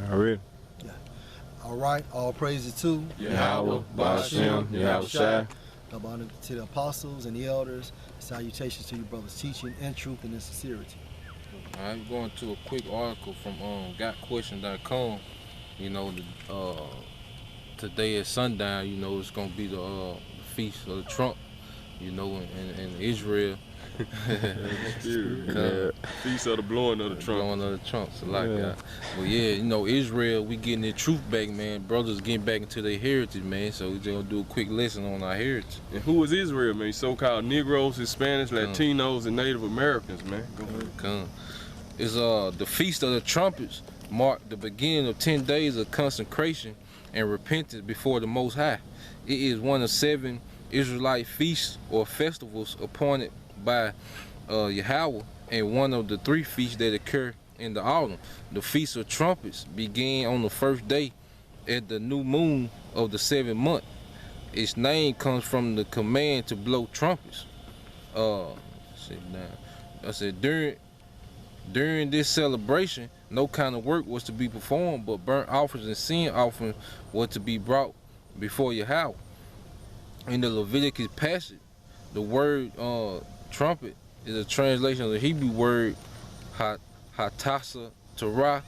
Already. Yeah. All right. All praises to Yahweh, Ba'ashem, Yahweh Shai. Double honor to the apostles and the elders. Salutations to you brothers teaching in truth and in sincerity. I'm going to a quick article from gotquestion.com. You know, today at sundown, you know, it's going to be the feast of the trump, you know, in Israel. Feast of the blowing of the trump. Blowing of the trumps, like that. Well, yeah, you know, Israel, we getting their truth back, man. Brothers getting back into their heritage, man. So we're just going to do a quick lesson on our heritage. And who is Israel, man? So-called Negroes, Hispanics, Latinos, and Native Americans, man. Go ahead. It's the Feast of the Trumpets marked the beginning of 10 days of consecration and repentance before the Most High. It is one of 7 Israelite feasts or festivals appointed by Yahweh, and one of the 3 feasts that occur in the autumn. The Feast of Trumpets began on the first day at the new moon of the 7th month. Its name comes from the command to blow trumpets. I said during this celebration, no kind of work was to be performed, but burnt offerings and sin offerings were to be brought before Yahweh. In the Leviticus passage, the word trumpet is a translation of the Hebrew word hatasa Torah.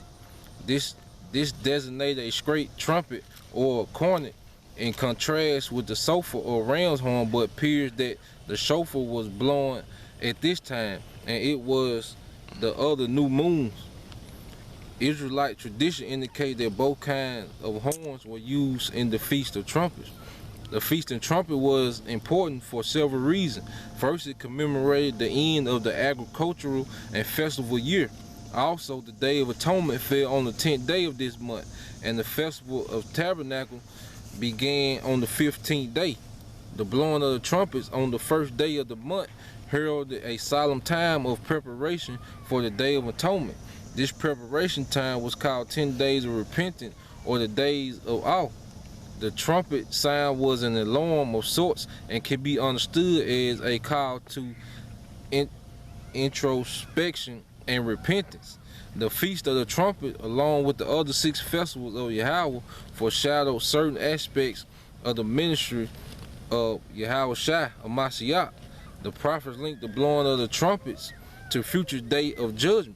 This designated a straight trumpet or cornet, in contrast with the shofar or ram's horn, but appears that the shofar was blown at this time, and it was the other new moons. Israelite tradition indicates that both kinds of horns were used in the Feast of Trumpets. The Feast of Trumpet was important for several reasons. First, it commemorated the end of the agricultural and festival year. Also, the Day of Atonement fell on the 10th day of this month, and the Festival of Tabernacle began on the 15th day. The blowing of the trumpets on the first day of the month heralded a solemn time of preparation for the Day of Atonement. This preparation time was called 10 days of repentance, or the days of awe. The trumpet sound was an alarm of sorts and can be understood as a call to introspection and repentance. The Feast of the Trumpet, along with the other 6 festivals of Yahweh, foreshadowed certain aspects of the ministry of Yahweh Shai, of Mashiach. The prophets linked the blowing of the trumpets to future day of judgment.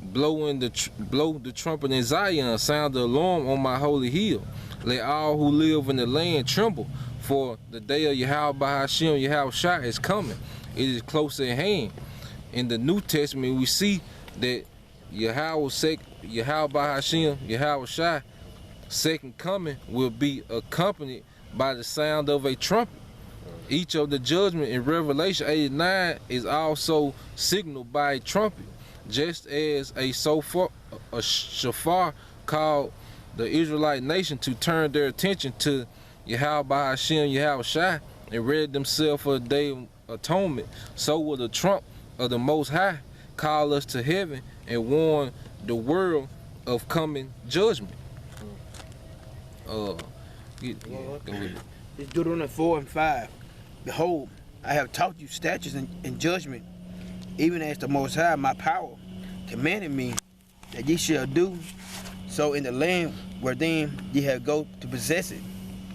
Blow the trumpet in Zion, sound the alarm on my holy hill. Let all who live in the land tremble, for the day of Yahweh Ba'ashem, Yahweh Shai is coming. It is close at hand. In the New Testament, we see that Yahweh Ba'ashem, Yahweh Shai, second coming will be accompanied by the sound of a trumpet. Each of the judgment in Revelation 89 is also signaled by a trumpet, just as a shofar called the Israelite nation to turn their attention to Yahweh Ba'ashem, Yahweh Shai, and ready themselves for the Day of Atonement. So will the trump of the Most High call us to heaven and warn the world of coming judgment. It's Deuteronomy 4:5. Behold, I have taught you statutes and judgment, even as the Most High, my power, commanded me that ye shall do so in the land where then ye have go to possess it.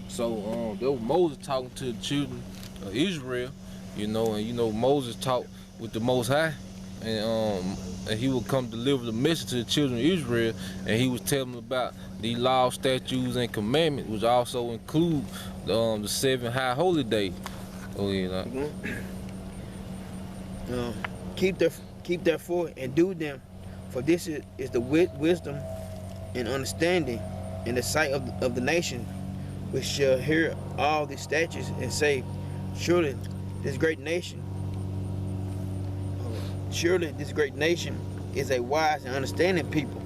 So there was Moses talking to the children of Israel, you know, and you know Moses talked with the Most High, and he would come deliver the message to the children of Israel, and he was telling them about the laws, statutes, and commandments, which also include the 7 high holy days. Oh yeah. Keep therefore and do them, for this is the wisdom and understanding in the sight of the nation, which shall hear all these statutes and say, surely this great nation is a wise and understanding people.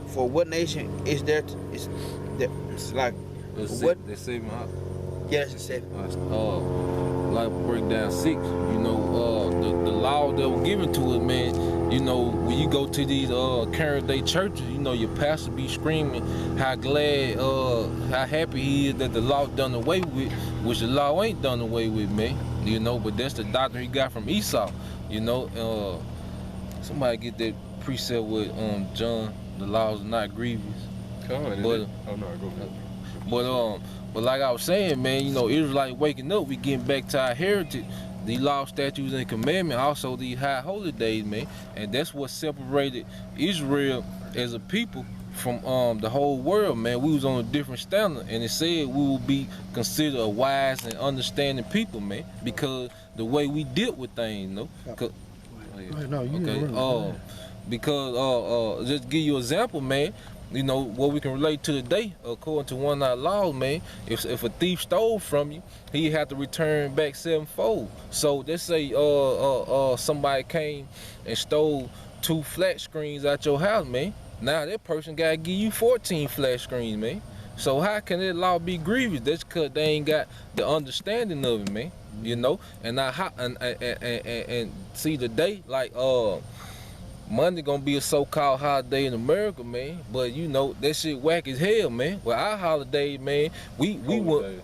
For what nation is there? It's like what? They're 7 high. Yes, it's 7. Like break down 6, you know, the law that was given to it, man. You know, when you go to these current day churches, you know, your pastor be screaming how glad, how happy he is that the law done away with, which the law ain't done away with, man. You know, but that's the doctrine he got from Esau. You know, somebody get that precept with John the laws are not grievous. But, oh no, go ahead. But like I was saying, man, you know, Israelites waking up, we getting back to our heritage. These law, statutes, and commandments, also these high holy days, man. And that's what separated Israel as a people from the whole world, man. We was on a different standard, and it said we will be considered a wise and understanding people, man, because the way we dealt with things, you know. Because just give you an example, man. You know what we can relate to today, according to one of our laws, man. If a thief stole from you, he had to return back sevenfold. So let's say somebody came and stole 2 flat screens out your house, man. Now that person gotta give you 14 flat screens, man. So how can that law be grievous? That's because they ain't got the understanding of it, man. You know, and see today, like Monday gonna be a so-called holiday in America, man. But you know that shit whack as hell, man. Well, our holiday, man, we would.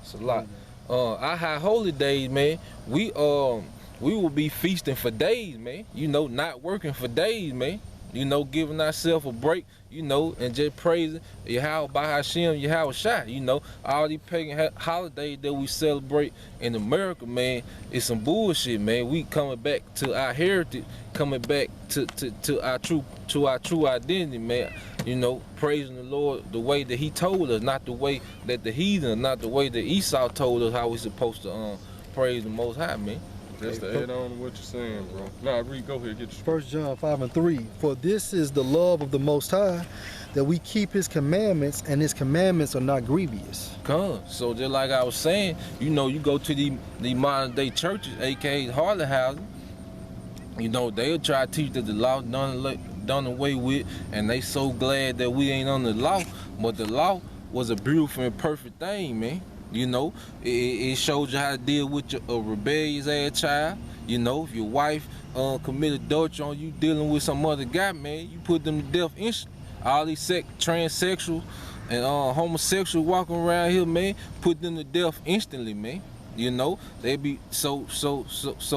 It's a lot. Our high holy days, man. We will be feasting for days, man. You know, not working for days, man. You know, giving ourselves a break, you know, and just praising Yahweh by Hashem, Yahweh Shai. You know, all these pagan holidays that we celebrate in America, man, it's some bullshit, man. We coming back to our heritage, coming back to our true identity, man. You know, praising the Lord the way that He told us, not the way that the heathen, not the way that Esau told us how we supposed to praise the Most High, man. Just to add on to what you're saying, bro. Nah, read, go ahead, get your 1 John 5:3. For this is the love of the Most High, that we keep His commandments, and His commandments are not grievous. So just like I was saying, you know, you go to the modern day churches, aka Harley houses, you know, they'll try to teach that the law done away with, and they so glad that we ain't on the law. But the law was a beautiful and perfect thing, man. You know, it shows you how to deal with a rebellious ass child. You know, if your wife committed adultery on you dealing with some other guy, man, you put them to death instantly. All these transsexual and homosexual walking around here, man, put them to death instantly, man. You know, they be so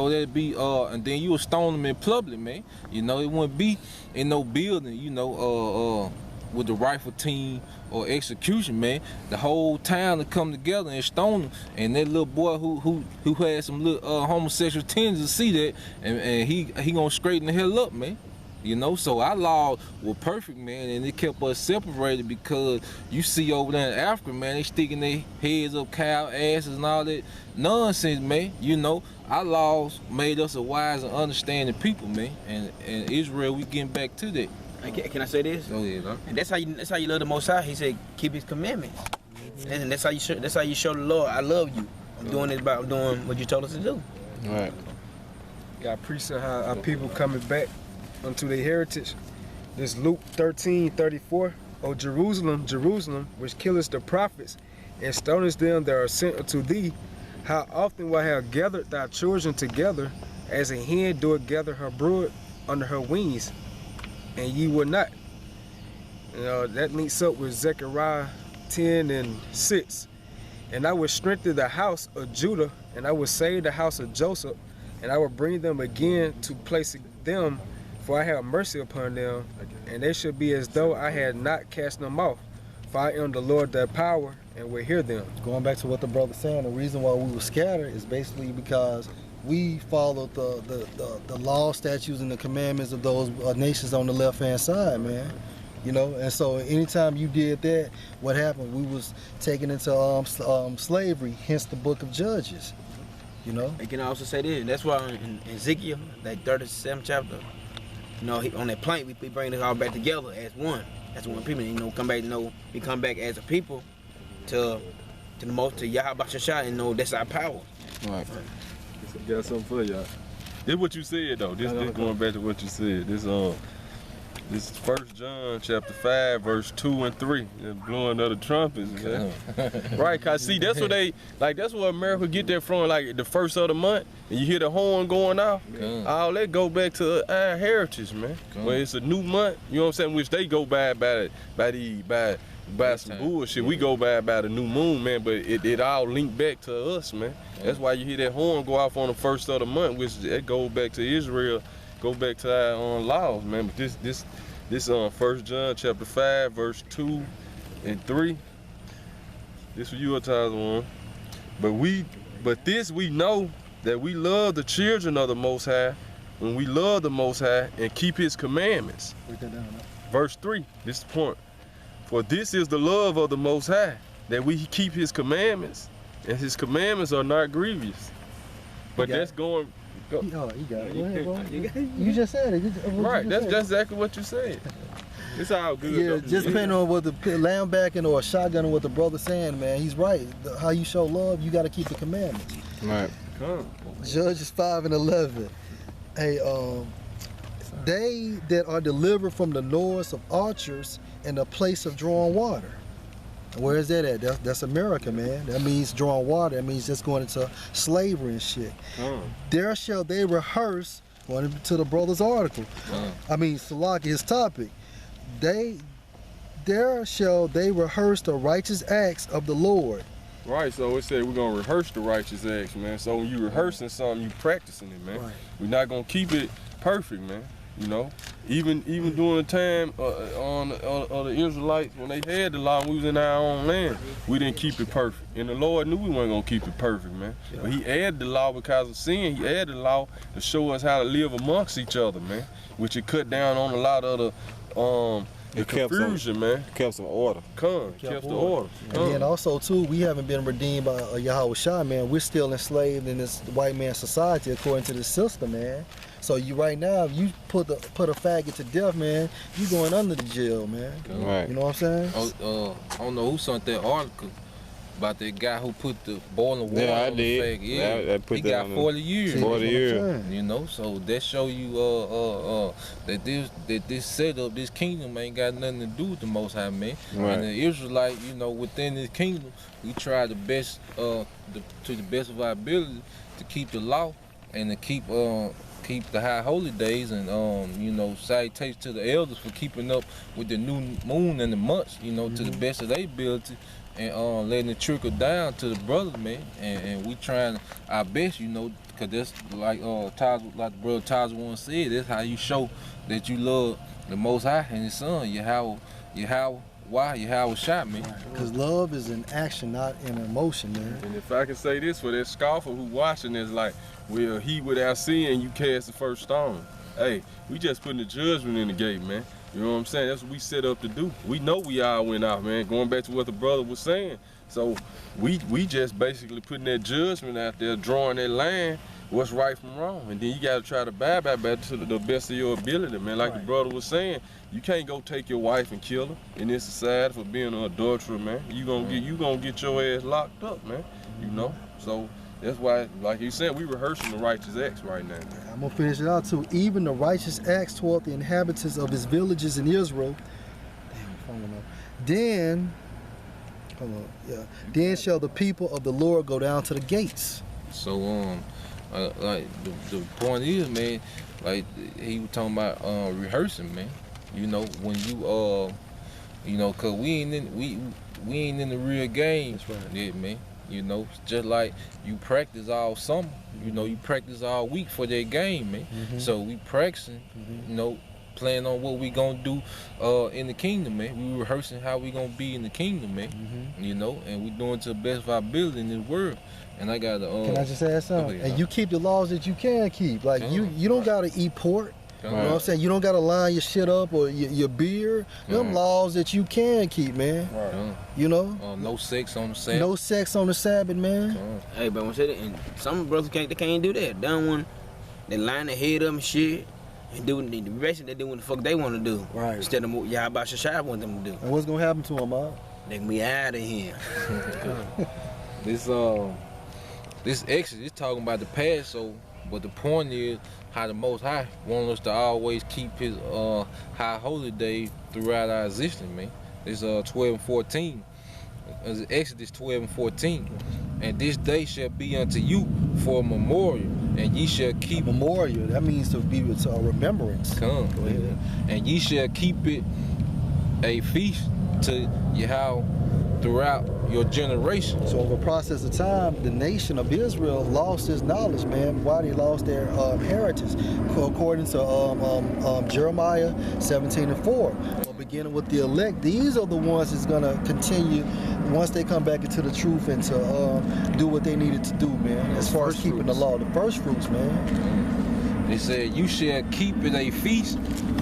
they'd be and then you would stone them in public, man. You know, it wouldn't be in no building, you know, with the rifle team or execution, man. The whole town to come together and stone him. And that little boy who had some little homosexual tendencies to see that, and he gonna straighten the hell up, man. You know, so our law was perfect, man, and it kept us separated, because you see over there in Africa, man, they sticking their heads up cow asses and all that nonsense, man. You know, our laws made us a wise and understanding people, man. And Israel, we getting back to that. Can I say this? Go ahead, huh? And that's how you love the Most High. He said, keep His commandments. And that's how you show the Lord, I love you. I'm doing what you told us to do. All right. Yeah, I appreciate how our people coming back unto their heritage. This Luke 13:34. O Jerusalem, Jerusalem, which killest the prophets and stonest them that are sent unto thee, how often will I have gathered thy children together, as a hen doeth gather her brood under her wings, and ye will not. You know, that links up with Zechariah 10:6. And I will strengthen the house of Judah, and I will save the house of Joseph, and I will bring them again to place them, for I have mercy upon them, and they shall be as though I had not cast them off. For I am the Lord that power, and will hear them. Going back to what the brother's saying, the reason why we were scattered is basically because we followed the law, statutes, and the commandments of those nations on the left-hand side, man. You know, and so anytime you did that, what happened? We was taken into slavery, hence the book of Judges. You know? You can also say this, and that's why in Ezekiel, that 37th chapter, you know, on that plank, we bring it all back together as one. That's when people, you know, come back, you know, we come back as a people to the most, to Yahweh Shai, and know that's our power. All right. Got something for y'all. This what you said though. This going back to what you said. This 1 John chapter 5 verse 2 and 3. The blowing of the trumpets, man. Right, cause see that's what that's where America get that from, like the first of the month, and you hear the horn going off. All that go back to our heritage, man. Where it's a new month, you know what I'm saying, which they go by some bullshit. We go by the new moon, man, but it all linked back to us, man. That's why you hear that horn go off on the first of the month, which it goes back to Israel, go back to our laws, man. But This 1 John chapter 5, verse 2 and 3. This for you, Taza one. But this we know, that we love the children of the Most High, when we love the Most High and keep His commandments. Break that down. Verse 3, this is the point. For this is the love of the Most High, that we keep His commandments, and His commandments are not grievous. But that's going. Oh, you got it. Go ahead, bro. You just said it. Right, that's exactly what you said. It's all good. Yeah, just depending on what the lambacking or shotgunning what the brother's saying, man. He's right. How you show love, you got to keep the commandments. Right. Come. Judges 5 and 11. Hey, they that are delivered from the noise of archers and the place of drawing water. Where is that at? That's America, man. That means drawing water. That means just going into slavery and shit. There shall they rehearse, going to the brother's article. Salaki, his topic. There shall they rehearse the righteous acts of the Lord. Right, so it said we're gonna rehearse the righteous acts, man. So when you rehearsing something, you practicing it, man. Right. We're not gonna keep it perfect, man. You know, even during the time on the Israelites, when they had the law, and we was in our own land, we didn't keep it perfect. And the Lord knew we weren't gonna keep it perfect, man. Yeah. But He added the law because of sin. He added the law to show us how to live amongst each other, man. Which it cut down on a lot of the confusion, man. Kept some order. Kept the order. And then also too, we haven't been redeemed by Yahweh Shai, man. We're still enslaved in this white man society according to the system, man. So you right now, if you put a faggot to death, man, you going under the jail, man. Right. You know what I'm saying? I don't know who sent that article about that guy who put the boiling water I on did. the faggot. I put he that got on 40 years. 40 years. You know, so that show you that this setup, this kingdom ain't got nothing to do with the Most High, man. Right. And the Israelite, you know, within this kingdom, we try the best to the best of our ability to keep the law and to keep the high holy days and you know, salutations to the elders for keeping up with the new moon and the months, you know, to the best of their ability. And letting it trickle down to the brothers, man, and we trying our best, you know, cause that's like like the brother Taza once said, that's how you show that you love the Most High and His Son, Yahweh shot me. Because love is an action, not an emotion, man. And if I can say this for that scoffer who watching this, like, well, he without sin, you cast the first stone. Hey, we just putting the judgment in the gate, man. You know what I'm saying? That's what we set up to do. We know we all went out, man. Going back to what the brother was saying. So we just basically putting that judgment out there, drawing that line, what's right from wrong. And then you got to try to back to the best of your ability, man. Like the brother was saying, you can't go take your wife and kill her in this society for being an adulterer, man. You gonna get your ass locked up, man. You know? So that's why, like you said, we rehearsing the righteous acts right now. I'm gonna finish it out too. Even the righteous acts toward the inhabitants of his villages in Israel. Then shall the people of the Lord go down to the gates. So like the point is, man, like he was talking about rehearsing, man. You know, when you know, cause we ain't in the real game. That's right. Yeah, man. You know, just like you practice all summer, you know, you practice all week for that game, man. So we practicing, you know, planning on what we gonna do in the kingdom, man. We rehearsing how we gonna be in the kingdom, man. You know, and we doing to the best of our ability in this world. And I got Can I just add something? ahead, and you keep the laws that you can keep. Like you don't gotta eat pork. You know what I'm saying? You don't gotta line your shit up or your beer. Them laws that you can keep, man. You know? No sex on the Sabbath. No sex on the Sabbath, man. Hey, but when I said it, and some brothers can't do that. They don't want, they line their head up and shit, and do basically they do what the fuck they want to do. Right. Instead of what Yahweh Shai want them to do. And what's gonna happen to them, Mark? They can be out of here. This Exodus is talking about the Passover, but the point is how the Most High wants us to always keep His high holy day throughout our existence, man. It's 12 and 14. Exodus 12 and 14. And this day shall be unto you for a memorial, and ye shall keep a memorial. That means to be with a remembrance. Come, go ahead. And ye shall keep it a feast to Yahweh throughout your generation. So over a process of time, the nation of Israel lost its knowledge, man. Why they lost their heritage? According to Jeremiah 17:4. Beginning with the elect, these are the ones that's gonna continue once they come back into the truth and to do what they needed to do, man. As far as keeping the law, the first fruits, man. They said, "You shall keep it a feast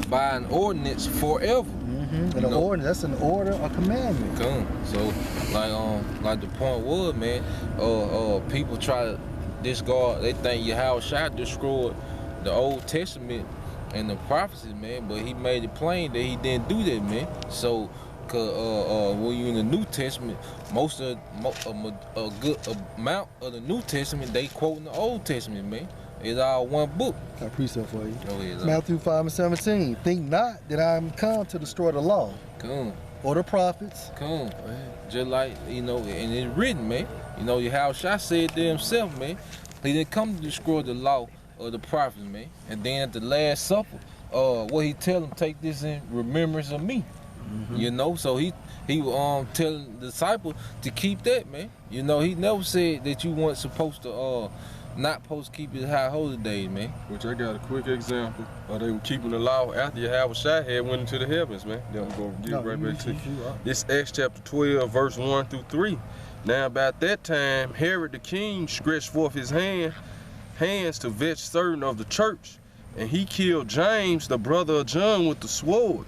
by an ordinance forever." And an order, that's an order, a commandment. Come. So, like the point was, man, people try to discard. They think Yahweh destroyed the Old Testament and the prophecies, man, but he made it plain that he didn't do that, man. So, when you in the New Testament, a good amount of the New Testament they quoting the Old Testament, man. It's all one book. Got a precept for you. Oh, yeah, Matthew 5:17. Think not that I am come to destroy the law. Come. Or the prophets. Come. Just like, and it's written, man. Yahweh said to himself, man, he didn't come to destroy the law of the prophets, man. And then at the Last Supper, what he tell them, take this in remembrance of me. So he telling the disciples to keep that, man. He never said that you weren't supposed to not supposed to keep his high holy days, man. Which I got a quick example. They were keeping the law after Yahweh had went into the heavens, man. Then I'm going to get right back to you. This Acts chapter 12, verse 1 through 3. Now about that time, Herod the king stretched forth his hands to vex certain of the church, and he killed James, the brother of John, with the sword.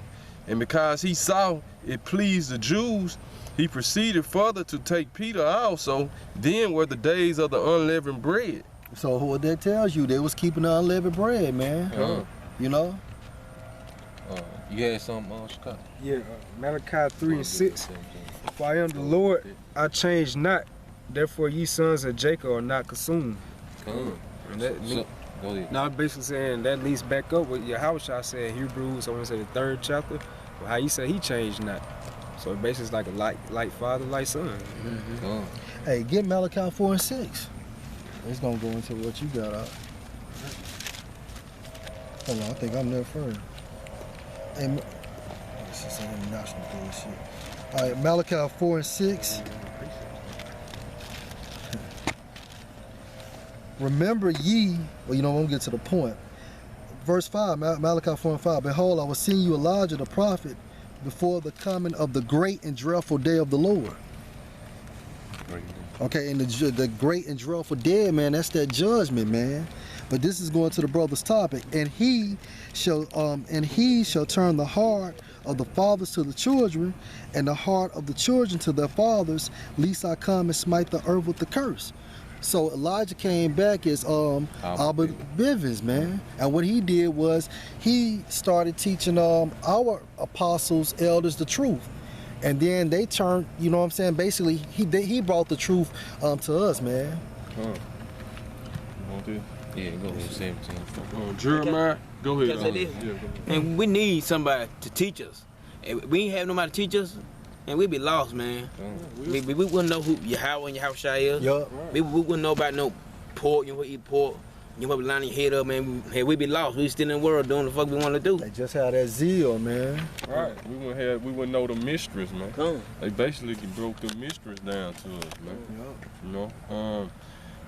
And because he saw it pleased the Jews, he proceeded further to take Peter also. Then were the days of the unleavened bread. So what that tells you, they was keeping the unleavened bread, man. You had something, Chicago? Yeah, Malachi 3:6. For I am the Lord, I change not. Therefore, ye sons of Jacob are not consumed. And that, go ahead. Now, I'm basically saying that leads back up what Yahweh said in Hebrews, I want to say the 3rd chapter, how he said he changed not. So basically it's like a like father, like son. Hey, get Malachi 4:6. It's gonna go into what you got out. Hold on, I think I'm there first. Hey, this is some international bullshit. All right, Malachi 4:6. Remember ye, well, I'm gonna get to the point. Verse 5, Malachi 4:5. Behold, I will send you Elijah the prophet before the coming of the great and dreadful day of the Lord. Okay, and the great and dreadful day, man, that's that judgment, man. But this is going to the brother's topic. And he shall turn the heart of the fathers to the children, and the heart of the children to their fathers, lest I come and smite the earth with the curse. So Elijah came back as Abba Bivens, man. And what he did was he started teaching our apostles, elders, the truth. And then they turned, basically he brought the truth to us, man. Yeah, go ahead, 17. Jeremiah, go ahead. And we need somebody to teach us. If we ain't have nobody to teach us, and we'd be lost, man. We wouldn't know who Yahweh and Yahweh is. Yup. We wouldn't know about no pork. You eat pork. You might be lining your head up, man. We'd be lost. We still in the world doing the fuck we want to do. They just had that zeal, man. Right. We wouldn't know the mysteries, man. They basically broke the mysteries down to us, man.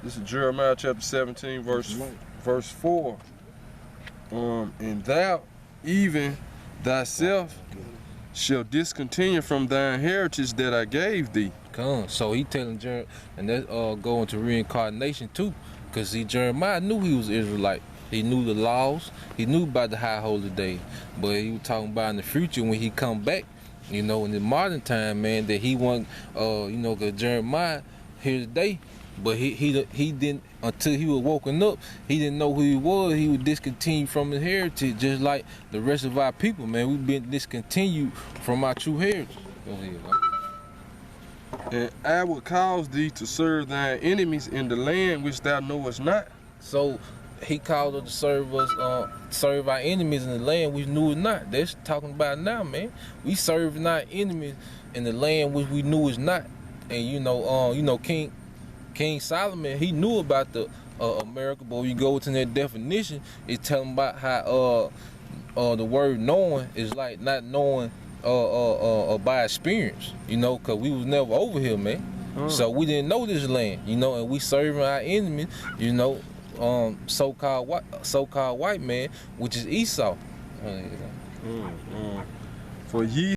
This is Jeremiah chapter 17, verse 4. And thou, even thyself, shall discontinue from thine heritage that I gave thee. So he telling Jeremiah, and that's going to reincarnation too, because Jeremiah knew he was Israelite. He knew the laws. He knew about the high holy day, but he was talking about in the future when he come back. In the modern time, man, that he wasn't. Because Jeremiah here today, but he didn't until he was woken up. He didn't know who he was. He was discontinued from his heritage, just like the rest of our people, man. We've been discontinued from our true heritage. Go ahead, man. And I will cause thee to serve thine enemies in the land which thou knowest not. So he called us to serve our enemies in the land which knew it not. That's talking about now, man. We serving our enemies in the land which we knew is not. And King Solomon, he knew about the America, but when you go to that definition, it's telling about how the word knowing is like not knowing by experience, you know, cause we was never over here, man. So we didn't know this land, you know, and we serving our enemy, you know, so-called white man, which is Esau. For ye